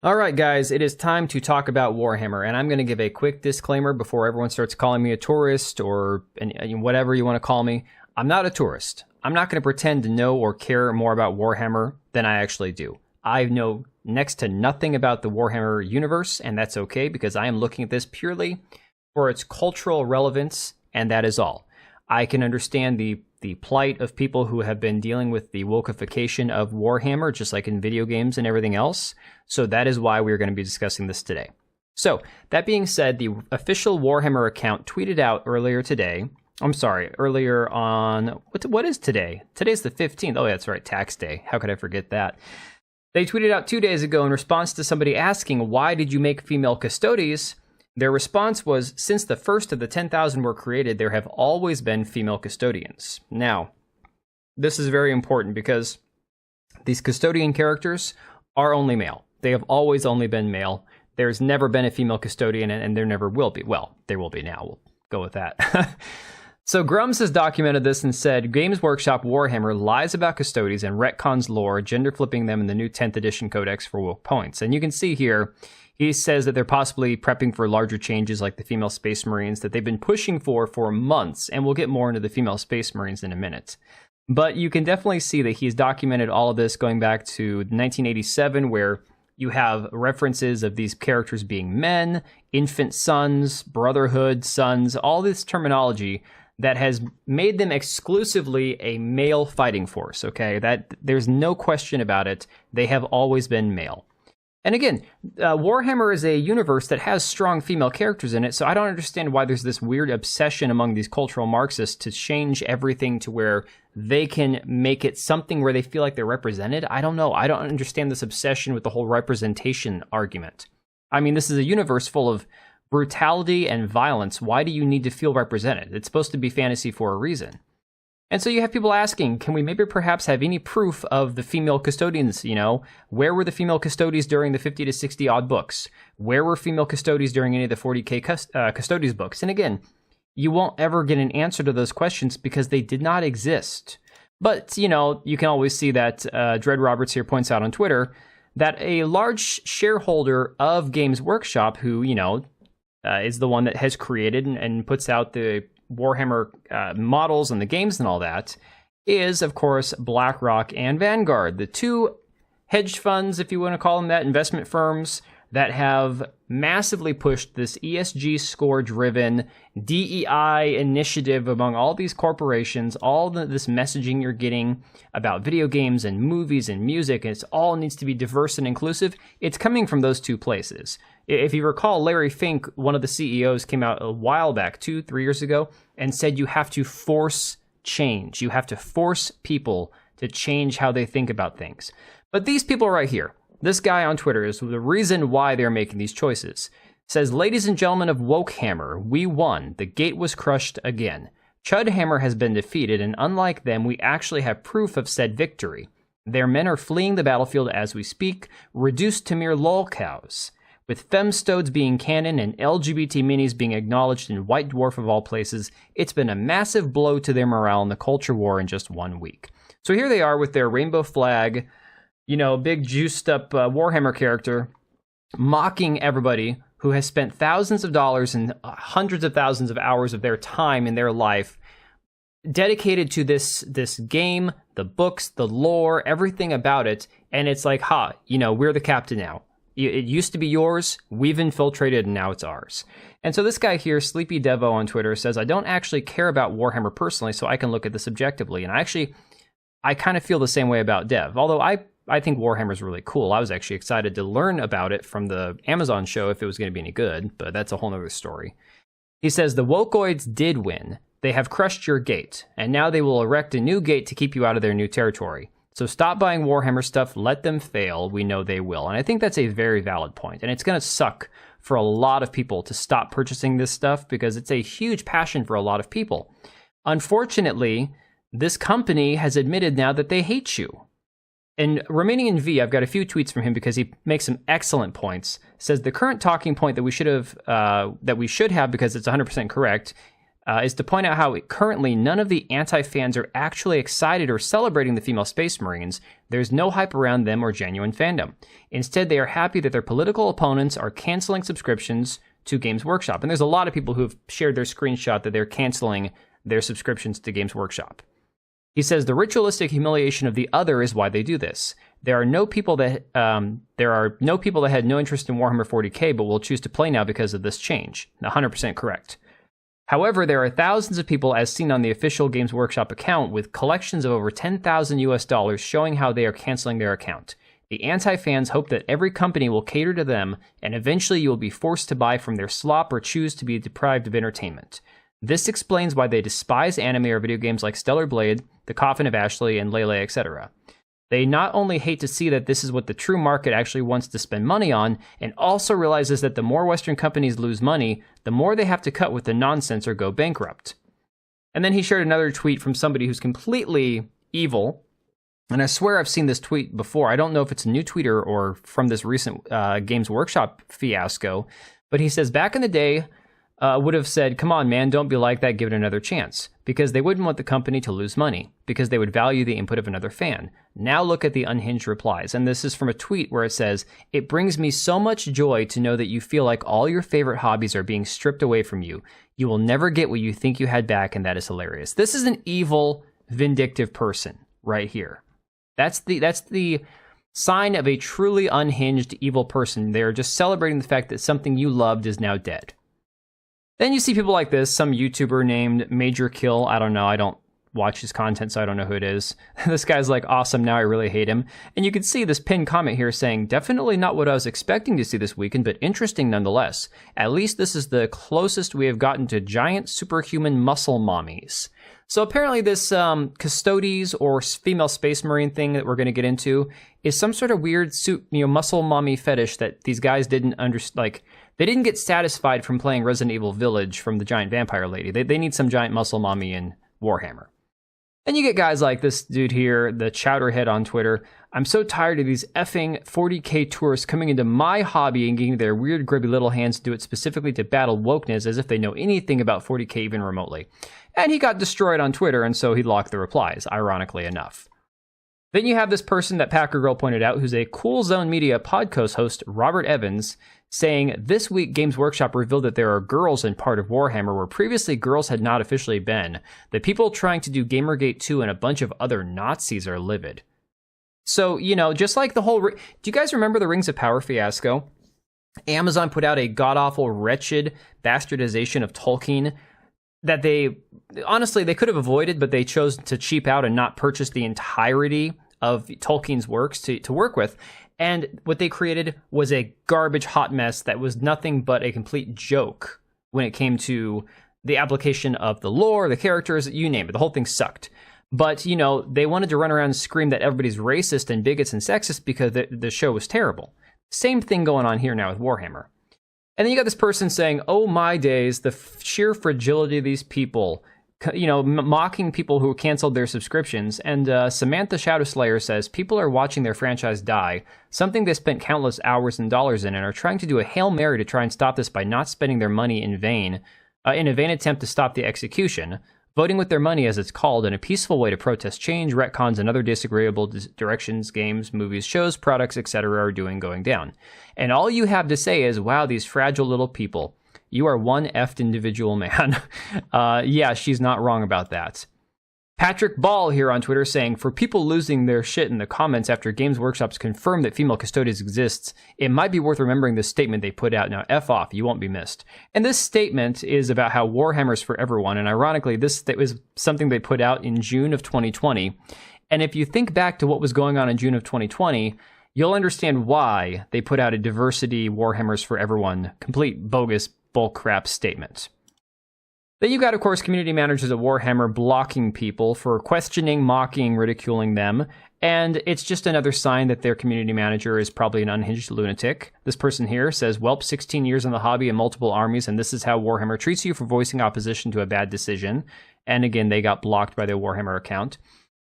All right, guys, it is time to talk about Warhammer, and I'm going to give a quick disclaimer before everyone starts calling me a tourist or whatever you want to call me. I'm not a tourist. I'm not going to pretend to know or care more about Warhammer than I actually do. I know next to nothing about the Warhammer universe, and that's okay because I am looking at this purely for its cultural relevance, and that is all. I can understand the plight of people who have been dealing with the wokeification of Warhammer, just like in video games and everything else. So that is why we're going to be discussing this today. So that being said, the official Warhammer account tweeted out earlier on, what is today? Today's the 15th. Oh, that's right, tax day. How could I forget that? They tweeted out 2 days ago in response to somebody asking, why did you make female Custodes? Their response was, since the first of the 10,000 were created, there have always been female custodians. Now, this is very important because these custodian characters are only male. They have always only been male. There's never been a female custodian, and there never will be. Well, there will be now. We'll go with that. So Grums has documented this and said, Games Workshop Warhammer lies about Custodes and retcons lore, gender flipping them in the new 10th edition codex for woke points. And you can see here, he says that they're possibly prepping for larger changes like the female Space Marines that they've been pushing for months, and we'll get more into the female Space Marines in a minute. But you can definitely see that he's documented all of this going back to 1987, where you have references of these characters being men, infant sons, brotherhood sons, all this terminology that has made them exclusively a male fighting force, okay? That there's no question about it. They have always been male. And again, Warhammer is a universe that has strong female characters in it, so I don't understand why there's this weird obsession among these cultural Marxists to change everything to where they can make it something where they feel like they're represented. I don't know. I don't understand this obsession with the whole representation argument. I mean, this is a universe full of brutality and violence. Why do you need to feel represented? It's supposed to be fantasy for a reason. And so you have people asking, can we maybe perhaps have any proof of the female custodians, Where were the female Custodes during the 50 to 60 odd books? Where were female Custodes during any of the 40k Custodes books? And again, you won't ever get an answer to those questions because they did not exist. But, you can always see that Dread Roberts here points out on Twitter that a large shareholder of Games Workshop, who, is the one that has created and puts out the Warhammer models and the games and all that, is, of course, BlackRock and Vanguard, the two hedge funds, if you want to call them that, investment firms that have massively pushed this ESG score-driven DEI initiative among all these corporations, this messaging you're getting about video games and movies and music, and it all needs to be diverse and inclusive. It's coming from those two places. If you recall, Larry Fink, one of the CEOs, came out a while back, 2-3 years ago, and said you have to force change. You have to force people to change how they think about things. But these people right here, this guy on Twitter is the reason why they're making these choices. Says, ladies and gentlemen of Wokehammer, we won. The gate was crushed again. Chudhammer has been defeated, and unlike them, we actually have proof of said victory. Their men are fleeing the battlefield as we speak, reduced to mere lolcows. With femstodes being canon and LGBT minis being acknowledged in White Dwarf of all places, it's been a massive blow to their morale in the culture war in just 1 week. So here they are with their rainbow flag, big juiced up Warhammer character, mocking everybody who has spent thousands of dollars and hundreds of thousands of hours of their time in their life dedicated to this game, the books, the lore, everything about it. And it's like, we're the captain now. It used to be yours, we've infiltrated, and now it's ours. And so this guy here, Sleepy Devo on Twitter, says, I don't actually care about Warhammer personally, so I can look at this objectively. And I kind of feel the same way about Dev. Although I think Warhammer's really cool. I was actually excited to learn about it from the Amazon show if it was going to be any good, but that's a whole nother story. He says, the Wokoids did win. They have crushed your gate, and now they will erect a new gate to keep you out of their new territory. So stop buying Warhammer stuff, let them fail, we know they will. And I think that's a very valid point. And it's going to suck for a lot of people to stop purchasing this stuff because it's a huge passion for a lot of people. Unfortunately, this company has admitted now that they hate you. And remaining in V, I've got a few tweets from him because he makes some excellent points. Says the current talking point that we should have because it's 100% correct, is to point out how currently none of the anti-fans are actually excited or celebrating the female Space Marines. There's no hype around them or genuine fandom. Instead, they are happy that their political opponents are canceling subscriptions to Games Workshop. And there's a lot of people who have shared their screenshot that they're canceling their subscriptions to Games Workshop. He says the ritualistic humiliation of the other is why they do this. There are no people that had no interest in Warhammer 40k but will choose to play now because of this change. 100% correct. However, there are thousands of people, as seen on the official Games Workshop account, with collections of over $10,000 US showing how they are canceling their account. The anti-fans hope that every company will cater to them, and eventually you will be forced to buy from their slop or choose to be deprived of entertainment. This explains why they despise anime or video games like Stellar Blade, The Coffin of Ashley, and Lele, etc. They not only hate to see that this is what the true market actually wants to spend money on, and also realizes that the more Western companies lose money, the more they have to cut with the nonsense or go bankrupt. And then he shared another tweet from somebody who's completely evil, and I swear I've seen this tweet before. I don't know if it's a new tweeter or from this recent Games Workshop fiasco, but he says, back in the day, would have said, come on, man, don't be like that, give it another chance. Because they wouldn't want the company to lose money. Because they would value the input of another fan. Now look at the unhinged replies. And this is from a tweet where it says, it brings me so much joy to know that you feel like all your favorite hobbies are being stripped away from you. You will never get what you think you had back, and that is hilarious. This is an evil, vindictive person right here. That's the sign of a truly unhinged, evil person. They're just celebrating the fact that something you loved is now dead. Then you see people like this, some YouTuber named Major Kill. I don't know. I don't watch his content, so I don't know who it is. This guy's like, awesome, now I really hate him. And you can see this pinned comment here saying, definitely not what I was expecting to see this weekend, but interesting nonetheless. At least this is the closest we have gotten to giant superhuman muscle mommies. So apparently this Custodes or female Space Marine thing that we're going to get into is some sort of weird muscle mommy fetish that these guys didn't understand. Like, they didn't get satisfied from playing Resident Evil Village from the giant vampire lady. They need some giant muscle mommy in Warhammer. And you get guys like this dude here, the Chowderhead on Twitter. I'm so tired of these effing 40k tourists coming into my hobby and getting their weird grubby little hands to do it specifically to battle wokeness as if they know anything about 40k even remotely. And he got destroyed on Twitter, and so he locked the replies, ironically enough. Then you have this person that Packer Girl pointed out, who's a Cool Zone Media podcast host, Robert Evans, saying, this week Games Workshop revealed that there are girls in part of Warhammer where previously girls had not officially been. The people trying to do Gamergate 2 and a bunch of other Nazis are livid. So, just like the whole... Do you guys remember the Rings of Power fiasco? Amazon put out a god-awful, wretched bastardization of Tolkien that they could have avoided, but they chose to cheap out and not purchase the entirety of Tolkien's works to work with. And what they created was a garbage hot mess that was nothing but a complete joke when it came to the application of the lore, the characters, you name it. The whole thing sucked. But, they wanted to run around and scream that everybody's racist and bigots and sexist because the show was terrible. Same thing going on here now with Warhammer. And then you got this person saying, oh my days, the sheer fragility of these people, mocking people who canceled their subscriptions. And Samantha Shadowslayer says, people are watching their franchise die, something they spent countless hours and dollars in, and are trying to do a Hail Mary to try and stop this by not spending their money in vain, in a vain attempt to stop the execution. Voting with their money, as it's called, in a peaceful way to protest change, retcons, and other disagreeable directions games, movies, shows, products, etc. are going down. And all you have to say is, wow, these fragile little people. You are one effed individual man. Yeah, she's not wrong about that. Patrick Ball here on Twitter saying, for people losing their shit in the comments after Games Workshop's confirmed that female Custodes exists, it might be worth remembering this statement they put out. Now, F off, you won't be missed. And this statement is about how Warhammer's for everyone, and ironically, this was something they put out in June of 2020. And if you think back to what was going on in June of 2020, you'll understand why they put out a diversity Warhammer's for everyone, complete bogus bullcrap statement. Then you've got, of course, community managers at Warhammer blocking people for questioning, mocking, ridiculing them, and it's just another sign that their community manager is probably an unhinged lunatic. This person here says, welp, 16 years in the hobby and multiple armies, and this is how Warhammer treats you for voicing opposition to a bad decision. And again, they got blocked by their Warhammer account.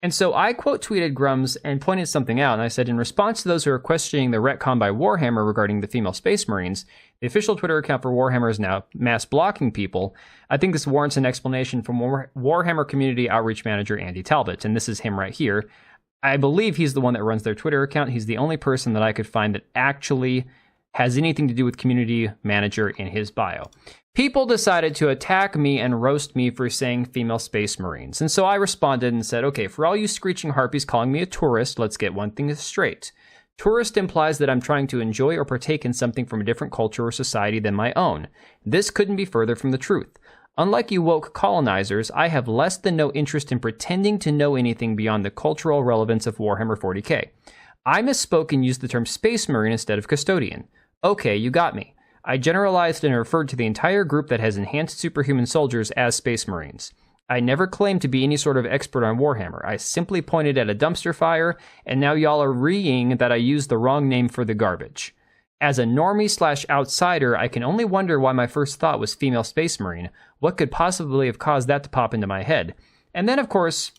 And so I quote tweeted Grums and pointed something out, and I said, in response to those who are questioning the retcon by Warhammer regarding the female Space Marines, the official Twitter account for Warhammer is now mass blocking people. I think this warrants an explanation from Warhammer Community Outreach Manager Andy Talbot, and this is him right here. I believe he's the one that runs their Twitter account. He's the only person that I could find that actually has anything to do with Community Manager in his bio. People decided to attack me and roast me for saying female Space Marines. And so I responded and said, okay, for all you screeching harpies calling me a tourist, let's get one thing straight. Tourist implies that I'm trying to enjoy or partake in something from a different culture or society than my own. This couldn't be further from the truth. Unlike you woke colonizers, I have less than no interest in pretending to know anything beyond the cultural relevance of Warhammer 40k. I misspoke and used the term Space Marine instead of Custodian. Okay, you got me. I generalized and referred to the entire group that has enhanced superhuman soldiers as Space Marines. I never claimed to be any sort of expert on Warhammer. I simply pointed at a dumpster fire, and now y'all are reeing that I used the wrong name for the garbage. As a normie/outsider, I can only wonder why my first thought was female Space Marine. What could possibly have caused that to pop into my head? And then, of course,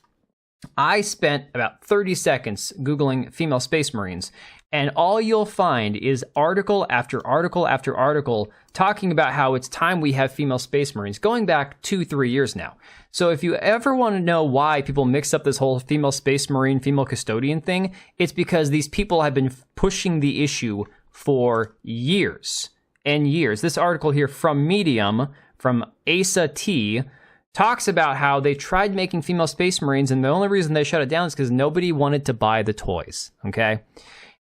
I spent about 30 seconds Googling female Space Marines, and all you'll find is article after article after article talking about how it's time we have female Space Marines, going back 2-3 years now. So if you ever want to know why people mix up this whole female Space Marine, female Custodian thing, it's because these people have been pushing the issue for years and years. This article here from Medium, from Asa T, talks about how they tried making female Space Marines, and the only reason they shut it down is because nobody wanted to buy the toys, okay?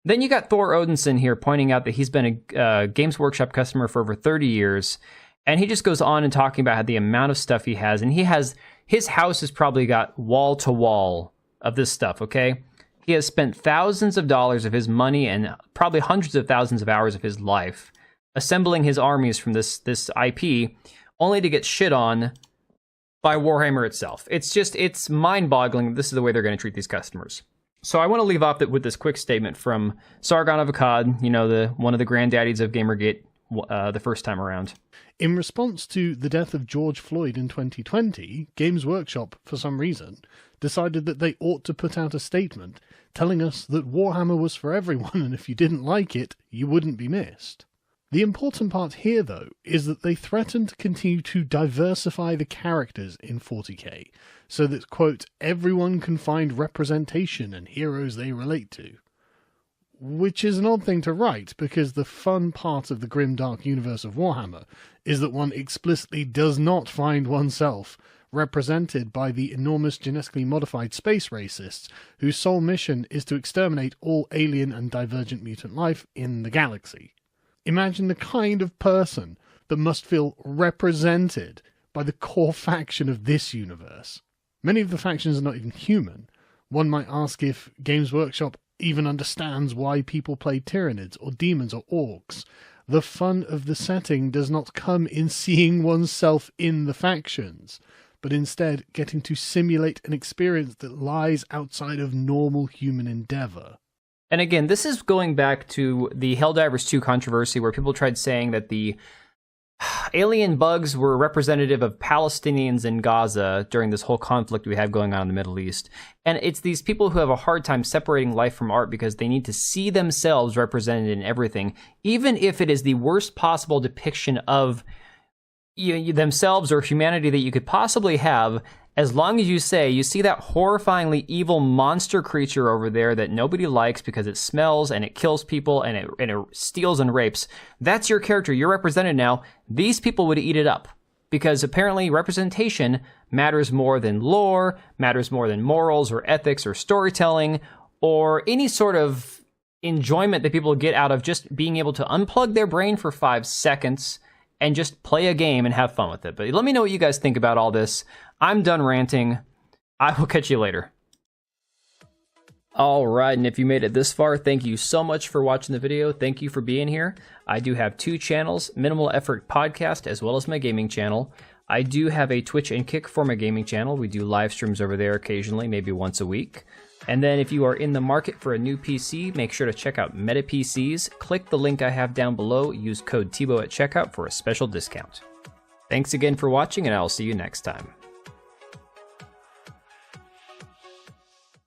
Then you got Thor Odinson here pointing out that he's been a Games Workshop customer for over 30 years, and he just goes on and talking about the amount of stuff he has, and his house has probably got wall-to-wall of this stuff, okay? He has spent thousands of dollars of his money and probably hundreds of thousands of hours of his life assembling his armies from this IP, only to get shit on by Warhammer itself. It's mind-boggling that this is the way they're going to treat these customers. So I want to leave off with this quick statement from Sargon of Akkad, one of the granddaddies of Gamergate the first time around. In response to the death of George Floyd in 2020, Games Workshop, for some reason, decided that they ought to put out a statement telling us that Warhammer was for everyone, and if you didn't like it, you wouldn't be missed. The important part here, though, is that they threaten to continue to diversify the characters in 40k, so that, quote, everyone can find representation and heroes they relate to. Which is an odd thing to write, because the fun part of the grimdark universe of Warhammer is that one explicitly does not find oneself represented by the enormous genetically modified space racists whose sole mission is to exterminate all alien and divergent mutant life in the galaxy. Imagine the kind of person that must feel represented by the core faction of this universe. Many of the factions are not even human. One might ask if Games Workshop even understands why people play Tyranids or demons or orcs. The fun of the setting does not come in seeing oneself in the factions, but instead getting to simulate an experience that lies outside of normal human endeavor. And again, this is going back to the Helldivers 2 controversy, where people tried saying that the alien bugs were representative of Palestinians in Gaza during this whole conflict we have going on in the Middle East. And it's these people who have a hard time separating life from art because they need to see themselves represented in everything, even if it is the worst possible depiction of themselves or humanity that you could possibly have. As long as you say, you see that horrifyingly evil monster creature over there that nobody likes because it smells and it kills people and it steals and rapes, that's your character. You're represented now. These people would eat it up because apparently representation matters more than lore, matters more than morals or ethics or storytelling or any sort of enjoyment that people get out of just being able to unplug their brain for 5 seconds and just play a game and have fun with it. But let me know what you guys think about all this. I'm done ranting. I will catch you later. All right, and if you made it this far, thank you so much for watching the video. Thank you for being here. I do have 2 channels, Minimal Effort Podcast, as well as my gaming channel. I do have a Twitch and Kick for my gaming channel. We do live streams over there occasionally, maybe once a week. And then if you are in the market for a new PC, make sure to check out Meta PCs. Click the link I have down below. Use code TBO at checkout for a special discount. Thanks again for watching, and I will see you next time.